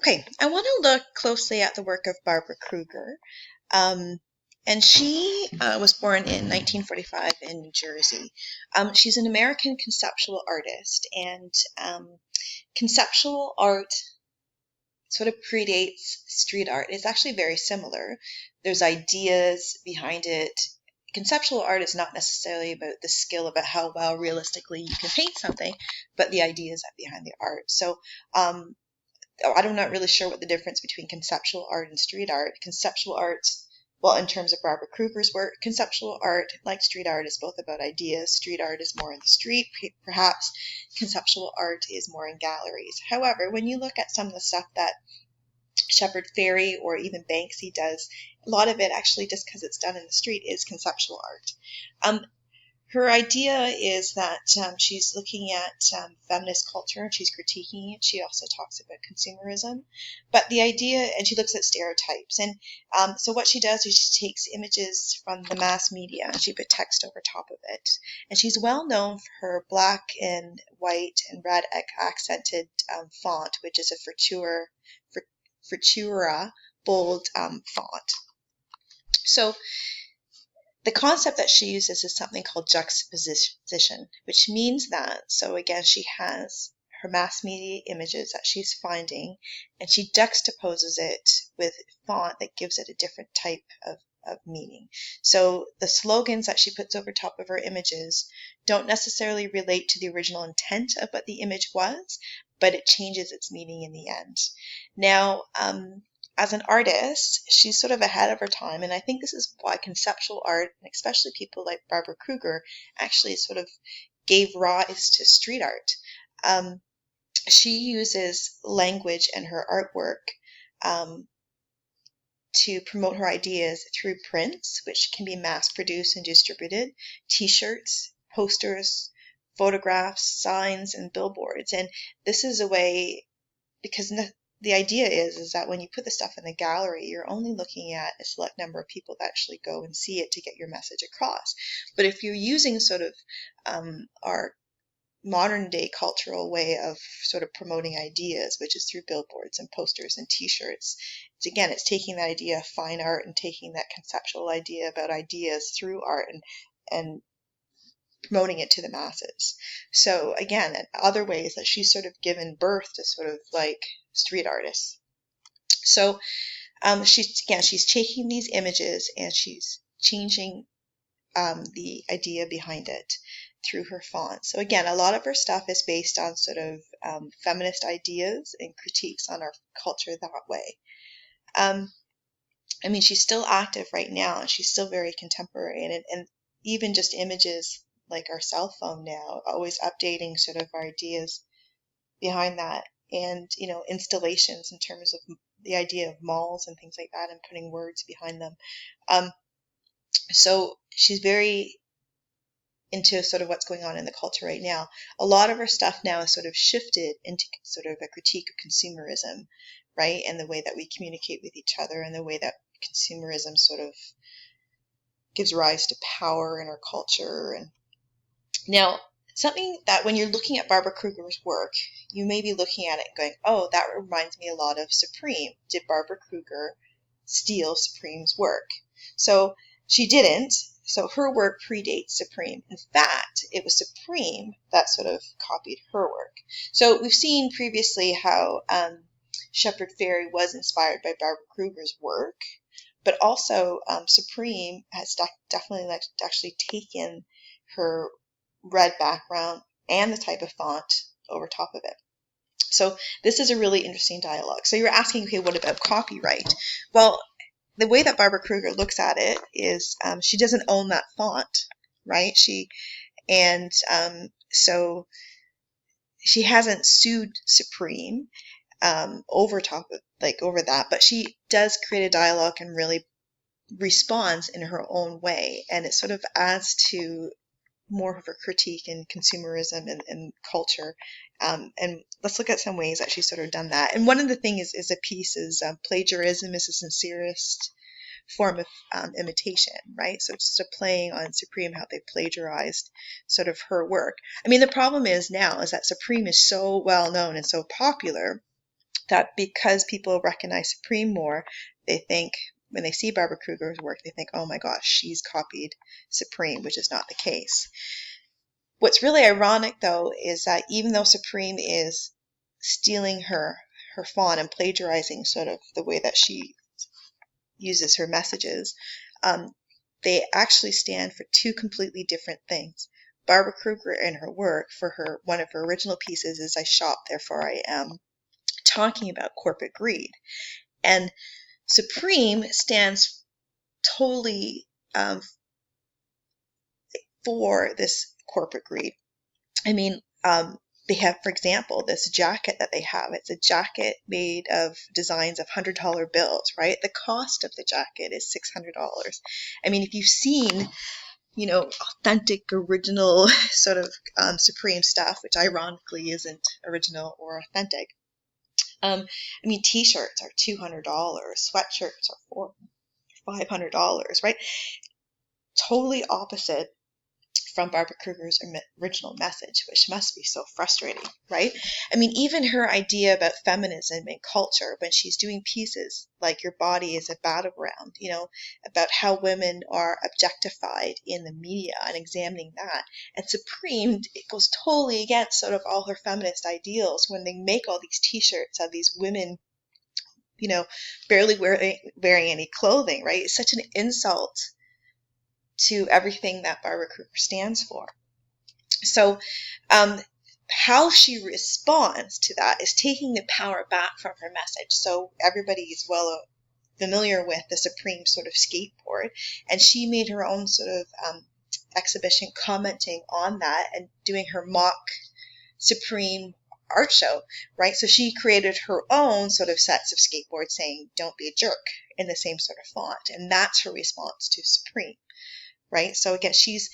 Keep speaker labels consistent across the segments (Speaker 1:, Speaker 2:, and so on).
Speaker 1: Okay, I want to look closely at the work of Barbara Kruger. Um, and she was born in 1945 in New Jersey. She's an American conceptual artist, and conceptual art sort of predates street art. It's actually very similar. There's ideas behind it. Conceptual art is not necessarily about the skill about how well realistically you can paint something, but the ideas behind the art. So I'm not really sure what the difference between conceptual art and street art. Conceptual art, well, in terms of Barbara Kruger's work, conceptual art, like street art, is both about ideas. Street art is more in the street, perhaps. Conceptual art is more in galleries. However, when you look at some of the stuff that Shepard Fairey or even Banksy does, a lot of it actually, just because it's done in the street, is conceptual art. Her idea is that she's looking at feminist culture and she's critiquing it. She also talks about consumerism. But the idea, and she looks at stereotypes. And so what she does is she takes images from the mass media and she put text over top of it. And she's well known for her black and white and red accented font, which is a Futura bold font. So the concept that she uses is something called juxtaposition, which means that, so again, she has her mass media images that she's finding, and she juxtaposes it with font that gives it a different type of meaning. So the slogans that she puts over top of her images don't necessarily relate to the original intent of what the image was, but it changes its meaning in the end. Now, as an artist, she's sort of ahead of her time, and I think this is why conceptual art, and especially people like Barbara Kruger, actually sort of gave rise to street art. She uses language in her artwork to promote her ideas through prints, which can be mass-produced and distributed, t-shirts, posters, photographs, signs, and billboards. And this is a way, because the idea is that when you put the stuff in the gallery, you're only looking at a select number of people that actually go and see it to get your message across. But if you're using sort of our modern day cultural way of sort of promoting ideas, which is through billboards and posters and t-shirts, it's taking that idea of fine art and taking that conceptual idea about ideas through art and promoting it to the masses. So again, other ways that she's sort of given birth to sort of like street artists. So she's taking these images and she's changing the idea behind it through her font. So again, a lot of her stuff is based on sort of feminist ideas and critiques on our culture that way. I mean, she's still active right now and she's still very contemporary, and even just images like our cell phone now, always updating sort of our ideas behind that, and installations in terms of the idea of malls and things like that, and putting words behind them. So she's very into sort of what's going on in the culture right now. A lot of her stuff now is sort of shifted into sort of a critique of consumerism, right, and the way that we communicate with each other and the way that consumerism sort of gives rise to power in our culture. And now, something that when you're looking at Barbara Kruger's work, you may be looking at it and going, oh, that reminds me a lot of Supreme. Did Barbara Kruger steal Supreme's work? So she didn't. So her work predates Supreme. In fact, it was Supreme that sort of copied her work. So we've seen previously how Shepard Fairey was inspired by Barbara Kruger's work, but also Supreme has definitely actually taken her red background and the type of font over top of it. So this is a really interesting dialogue. So you're asking, okay, what about copyright? Well, the way that Barbara Kruger looks at it is she doesn't own that font, right? So she hasn't sued Supreme over that, but she does create a dialogue and really responds in her own way, and it sort of adds to more of a critique in consumerism and culture. And let's look at some ways that she's sort of done that. And one of the things is a piece is plagiarism is the sincerest form of imitation, right? So it's just a playing on Supreme, how they plagiarized sort of her work. I mean, the problem is now is that Supreme is so well known and so popular that because people recognize Supreme more, they think when they see Barbara Kruger's work, they think, oh my gosh, she's copied Supreme, which is not the case. What's really ironic, though, is that even though Supreme is stealing her font and plagiarizing sort of the way that she uses her messages, they actually stand for two completely different things. Barbara Kruger in her work, for one of her original pieces is I Shop, Therefore I Am, talking about corporate greed. And Supreme stands totally for this corporate greed. I mean, they have, for example, this jacket that they have. It's a jacket made of designs of $100 bills, right? The cost of the jacket is $600. I mean, if you've seen, authentic, original sort of Supreme stuff, which ironically isn't original or authentic. I mean, t-shirts are $200, sweatshirts are $500, right? Totally opposite from Barbara Kruger's original message, which must be so frustrating, right? I mean, even her idea about feminism and culture, when she's doing pieces like Your Body is a Battleground, about how women are objectified in the media and examining that. And Supreme, it goes totally against sort of all her feminist ideals when they make all these t-shirts of these women, barely wearing any clothing, right? It's such an insult to everything that Barbara Kruger stands for. So how she responds to that is taking the power back from her message. So everybody is well familiar with the Supreme sort of skateboard, and she made her own sort of exhibition commenting on that and doing her mock Supreme art show, right? So she created her own sort of sets of skateboards saying, don't be a jerk, in the same sort of font. And that's her response to Supreme. Right? So again, she's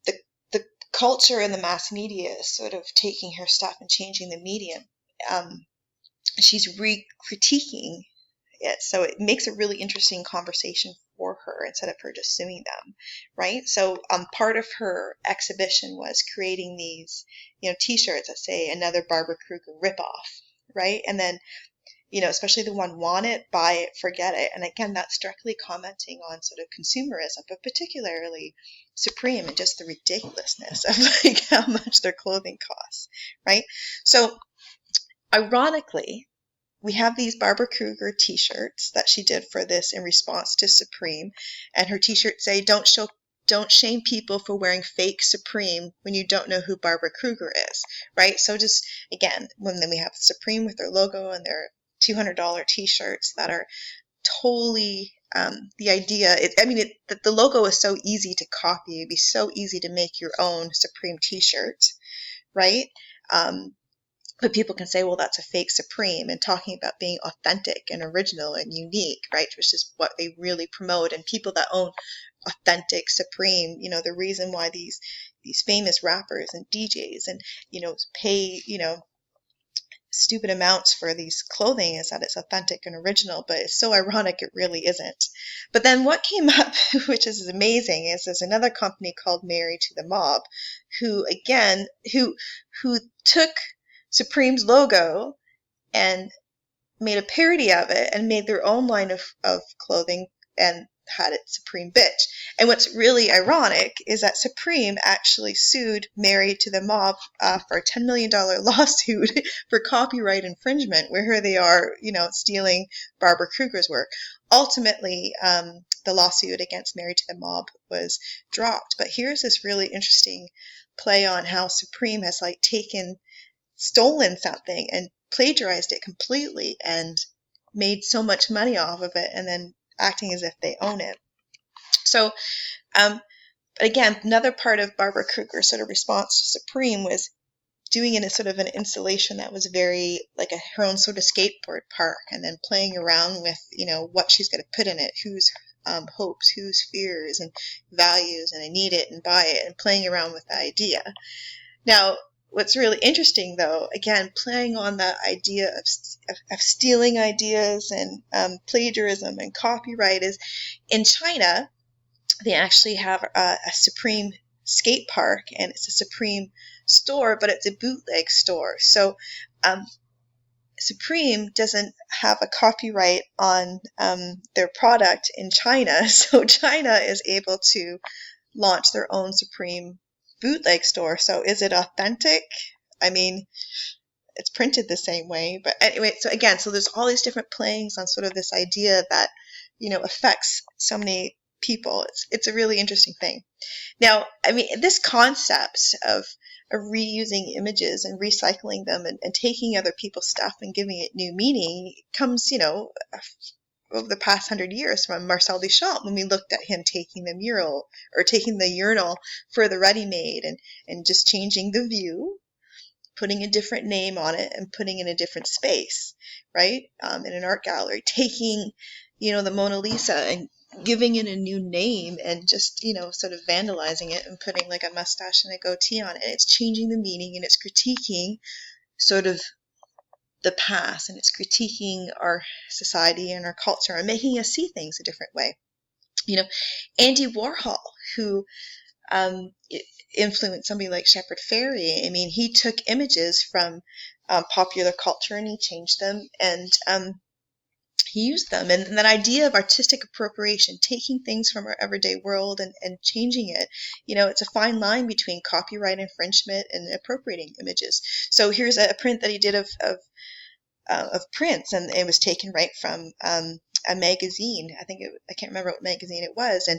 Speaker 1: the culture and the mass media is sort of taking her stuff and changing the medium. She's re-critiquing it. So it makes a really interesting conversation for her instead of her just suing them. Right? So part of her exhibition was creating these, t-shirts that say another Barbara Kruger ripoff. Right? And then especially the one want it, buy it, forget it. And again, that's directly commenting on sort of consumerism, but particularly Supreme and just the ridiculousness of like how much their clothing costs, right? So ironically, we have these Barbara Kruger t-shirts that she did for this in response to Supreme. And her t-shirts say, don't shame people for wearing fake Supreme when you don't know who Barbara Kruger is, right? So just, again, then we have Supreme with their logo and their $200 t-shirts that are totally the idea. The logo is so easy to copy. It'd be so easy to make your own Supreme t-shirt, right? But people can say, well, that's a fake Supreme, and talking about being authentic and original and unique, right? Which is what they really promote. And people that own authentic Supreme, the reason why these famous rappers and DJs and, pay, stupid amounts for these clothing is that it's authentic and original, but it's so ironic it really isn't. But then what came up, which is amazing, is there's another company called Married to the Mob, who took Supreme's logo and made a parody of it and made their own line of clothing and had it Supreme Bitch. And what's really ironic is that Supreme actually sued Married to the Mob for a $10 million lawsuit for copyright infringement, where here they are, stealing Barbara Kruger's work. Ultimately, the lawsuit against Married to the Mob was dropped. But here's this really interesting play on how Supreme has stolen something and plagiarized it completely and made so much money off of it and then acting as if they own it. So again, another part of Barbara Kruger's sort of response to Supreme was doing it in sort of an installation that was very like her own sort of skateboard park, and then playing around with, what she's going to put in it, whose hopes, whose fears and values, and I need it and buy it, and playing around with the idea. Now, what's really interesting, though, again, playing on that idea of stealing ideas and plagiarism and copyright, is in China, they actually have a Supreme skate park, and it's a Supreme store, but it's a bootleg store. So Supreme doesn't have a copyright on their product in China, so China is able to launch their own Supreme bootleg store. So is it authentic? I mean, it's printed the same way, but anyway, so again, so there's all these different playings on sort of this idea that, affects so many people. It's a really interesting thing. Now, I mean, this concept of reusing images and recycling them and taking other people's stuff and giving it new meaning comes, over the past 100 years from Marcel Duchamp, when we looked at him taking the mural or taking the urinal for the ready-made and just changing the view, putting a different name on it and putting it in a different space, right? In an art gallery, taking, the Mona Lisa and giving it a new name and just, sort of vandalizing it and putting like a mustache and a goatee on it. It's changing the meaning and it's critiquing sort of the past, and it's critiquing our society and our culture and making us see things a different way. Andy Warhol, who influenced somebody like Shepard Fairey. I mean, he took images from popular culture and he changed them and he used them. And that idea of artistic appropriation, taking things from our everyday world and changing it, it's a fine line between copyright infringement and appropriating images. So here's a print that he did of Prince, and it was taken right from a magazine. I can't remember what magazine it was.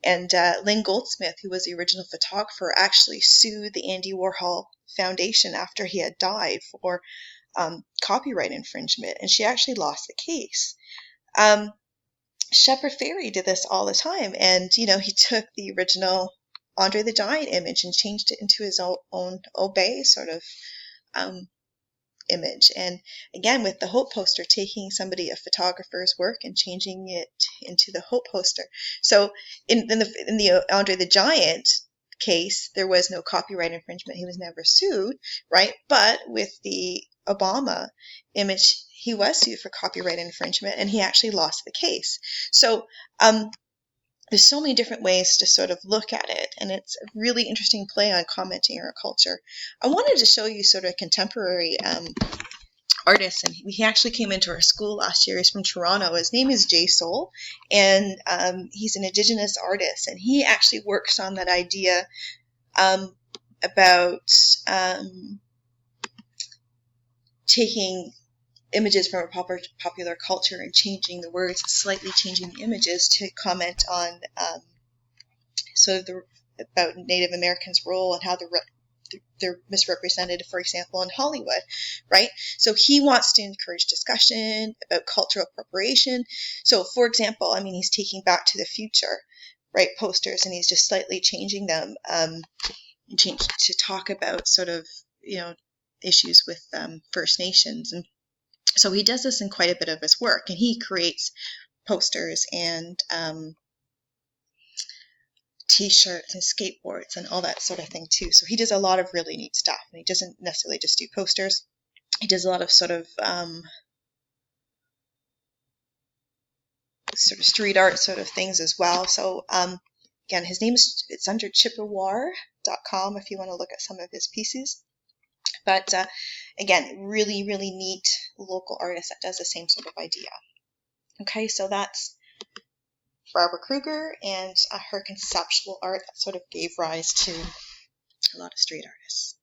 Speaker 1: And Lynn Goldsmith, who was the original photographer, actually sued the Andy Warhol Foundation after he had died for copyright infringement, and she actually lost the case. Shepard Fairey did this all the time, and he took the original Andre the Giant image and changed it into his own Obey sort of image. And again, with the Hope poster, taking a photographer's work and changing it into the Hope poster. So in the Andre the Giant case, there was no copyright infringement. He was never sued, right? But with the Obama image, he was sued for copyright infringement, and he actually lost the case. So there's so many different ways to sort of look at it, and it's a really interesting play on commenting our culture. I wanted to show you sort of contemporary artist, and he actually came into our school last year. He's from Toronto. His name is Jay Soul, and he's an Indigenous artist, and he actually works on that idea about taking images from a popular culture and changing the words, slightly changing the images to comment on sort of about Native Americans' role and how they're misrepresented, for example, in Hollywood, right? So he wants to encourage discussion about cultural appropriation. So, for example, I mean, he's taking Back to the Future, right, posters, and he's just slightly changing them to talk about sort of, issues with First Nations. And so he does this in quite a bit of his work, and he creates posters and T-shirts and skateboards and all that sort of thing too. So he does a lot of really neat stuff, and he doesn't necessarily just do posters. He does a lot of sort of street art sort of things as well. So again, his name it's under chippewa.com if you want to look at some of his pieces. But again, really, really neat local artist that does the same sort of idea. Okay, so that's Barbara Kruger and her conceptual art that sort of gave rise to a lot of street artists.